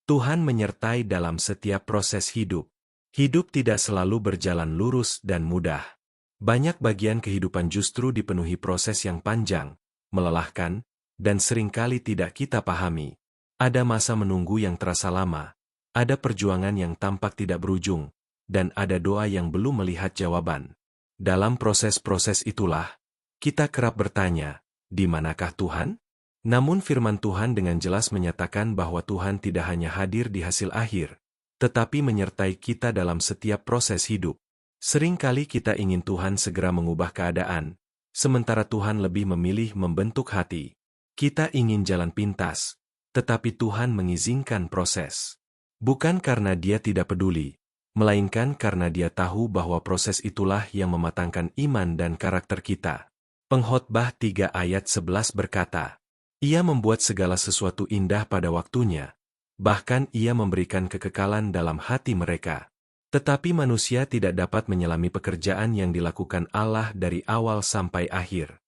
Tuhan menyertai dalam setiap proses hidup. Hidup tidak selalu berjalan lurus dan mudah. Banyak bagian kehidupan justru dipenuhi proses yang panjang, melelahkan, dan seringkali tidak kita pahami. Ada masa menunggu yang terasa lama, ada perjuangan yang tampak tidak berujung, dan ada doa yang belum melihat jawaban. Dalam proses-proses itulah, kita kerap bertanya, di manakah Tuhan? Namun firman Tuhan dengan jelas menyatakan bahwa Tuhan tidak hanya hadir di hasil akhir, tetapi menyertai kita dalam setiap proses hidup. Seringkali kita ingin Tuhan segera mengubah keadaan, sementara Tuhan lebih memilih membentuk hati. Kita ingin jalan pintas, tetapi Tuhan mengizinkan proses. Bukan karena Dia tidak peduli, melainkan karena Dia tahu bahwa proses itulah yang mematangkan iman dan karakter kita. Pengkhotbah 3 ayat 11 berkata, Ia membuat segala sesuatu indah pada waktunya, bahkan Ia memberikan kekekalan dalam hati mereka. Tetapi manusia tidak dapat menyelami pekerjaan yang dilakukan Allah dari awal sampai akhir.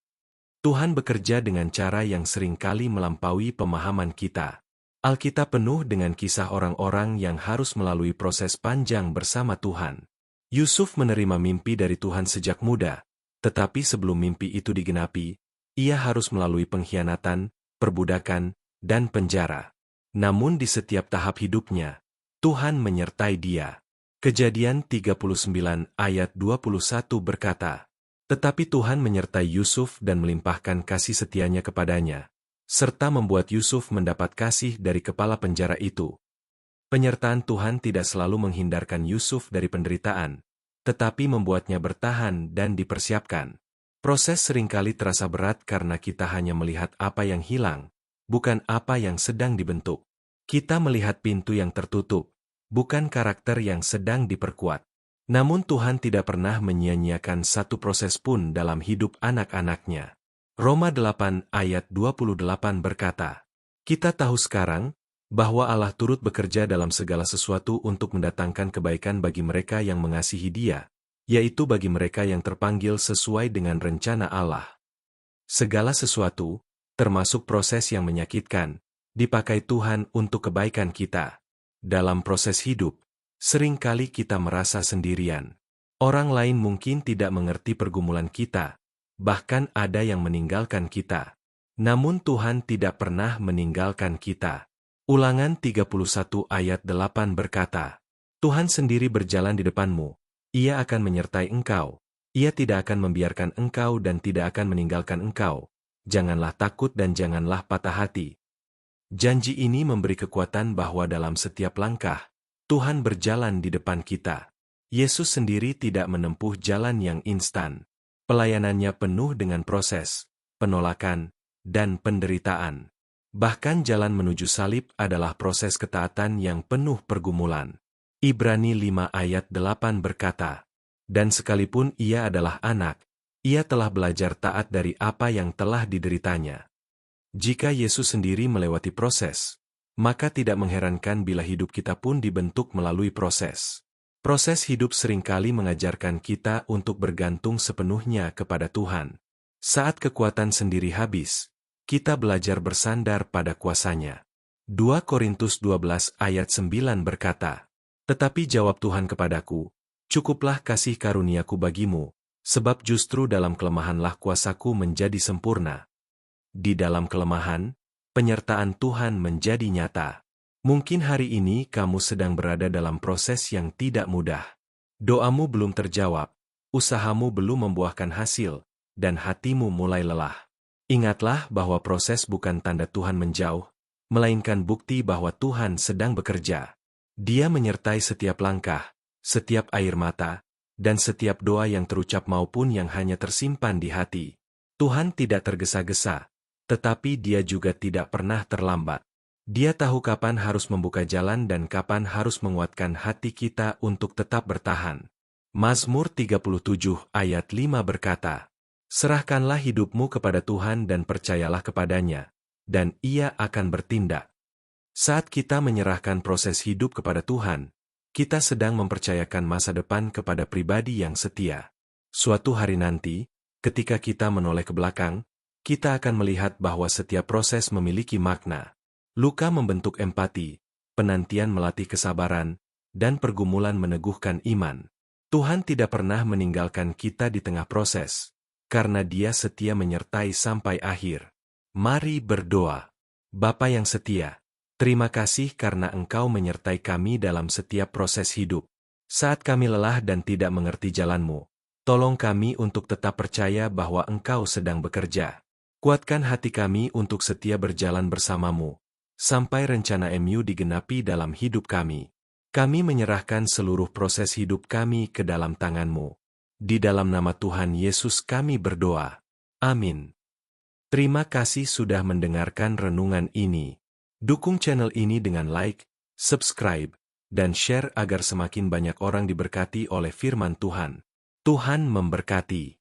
Tuhan bekerja dengan cara yang seringkali melampaui pemahaman kita. Alkitab penuh dengan kisah orang-orang yang harus melalui proses panjang bersama Tuhan. Yusuf menerima mimpi dari Tuhan sejak muda, tetapi sebelum mimpi itu digenapi, ia harus melalui pengkhianatan, perbudakan, dan penjara. Namun di setiap tahap hidupnya, Tuhan menyertai dia. Kejadian 39 ayat 21 berkata, Tetapi Tuhan menyertai Yusuf dan melimpahkan kasih setianya kepadanya, serta membuat Yusuf mendapat kasih dari kepala penjara itu. Penyertaan Tuhan tidak selalu menghindarkan Yusuf dari penderitaan, tetapi membuatnya bertahan dan dipersiapkan. Proses seringkali terasa berat karena kita hanya melihat apa yang hilang, bukan apa yang sedang dibentuk. Kita melihat pintu yang tertutup, bukan karakter yang sedang diperkuat. Namun Tuhan tidak pernah menyia-nyiakan satu proses pun dalam hidup anak-anaknya. Roma 8 ayat 28 berkata, Kita tahu sekarang, bahwa Allah turut bekerja dalam segala sesuatu untuk mendatangkan kebaikan bagi mereka yang mengasihi Dia, yaitu bagi mereka yang terpanggil sesuai dengan rencana Allah. Segala sesuatu, termasuk proses yang menyakitkan, dipakai Tuhan untuk kebaikan kita. Dalam proses hidup, seringkali kita merasa sendirian. Orang lain mungkin tidak mengerti pergumulan kita, bahkan ada yang meninggalkan kita. Namun Tuhan tidak pernah meninggalkan kita. Ulangan 31 ayat 8 berkata, Tuhan sendiri berjalan di depanmu, Ia akan menyertai engkau, Ia tidak akan membiarkan engkau dan tidak akan meninggalkan engkau. Janganlah takut dan janganlah patah hati. Janji ini memberi kekuatan bahwa dalam setiap langkah, Tuhan berjalan di depan kita. Yesus sendiri tidak menempuh jalan yang instan. Pelayanannya penuh dengan proses, penolakan, dan penderitaan. Bahkan jalan menuju salib adalah proses ketaatan yang penuh pergumulan. Ibrani 5 ayat 8 berkata, Dan sekalipun ia adalah anak, ia telah belajar taat dari apa yang telah dideritanya. Jika Yesus sendiri melewati proses, maka tidak mengherankan bila hidup kita pun dibentuk melalui proses. Proses hidup seringkali mengajarkan kita untuk bergantung sepenuhnya kepada Tuhan. Saat kekuatan sendiri habis, kita belajar bersandar pada kuasa-Nya. 2 Korintus 12 ayat 9 berkata, Tetapi jawab Tuhan kepadaku, Cukuplah kasih karuniaku bagimu, sebab justru dalam kelemahanlah kuasaku menjadi sempurna. Di dalam kelemahan, penyertaan Tuhan menjadi nyata. Mungkin hari ini kamu sedang berada dalam proses yang tidak mudah. Doamu belum terjawab, usahamu belum membuahkan hasil, dan hatimu mulai lelah. Ingatlah bahwa proses bukan tanda Tuhan menjauh, melainkan bukti bahwa Tuhan sedang bekerja. Dia menyertai setiap langkah, setiap air mata, dan setiap doa yang terucap maupun yang hanya tersimpan di hati. Tuhan tidak tergesa-gesa, tetapi Dia juga tidak pernah terlambat. Dia tahu kapan harus membuka jalan dan kapan harus menguatkan hati kita untuk tetap bertahan. Mazmur 37 ayat 5 berkata, Serahkanlah hidupmu kepada Tuhan dan percayalah kepadanya, dan Ia akan bertindak. Saat kita menyerahkan proses hidup kepada Tuhan, kita sedang mempercayakan masa depan kepada pribadi yang setia. Suatu hari nanti, ketika kita menoleh ke belakang, kita akan melihat bahwa setiap proses memiliki makna. Luka membentuk empati, penantian melatih kesabaran, dan pergumulan meneguhkan iman. Tuhan tidak pernah meninggalkan kita di tengah proses, karena Dia setia menyertai sampai akhir. Mari berdoa. Bapa yang setia, terima kasih karena Engkau menyertai kami dalam setiap proses hidup. Saat kami lelah dan tidak mengerti jalan-Mu, tolong kami untuk tetap percaya bahwa Engkau sedang bekerja. Kuatkan hati kami untuk setia berjalan bersama-Mu, sampai rencana MU digenapi dalam hidup kami. Kami menyerahkan seluruh proses hidup kami ke dalam tangan-Mu. Di dalam nama Tuhan Yesus kami berdoa. Amin. Terima kasih sudah mendengarkan renungan ini. Dukung channel ini dengan like, subscribe, dan share agar semakin banyak orang diberkati oleh firman Tuhan. Tuhan memberkati.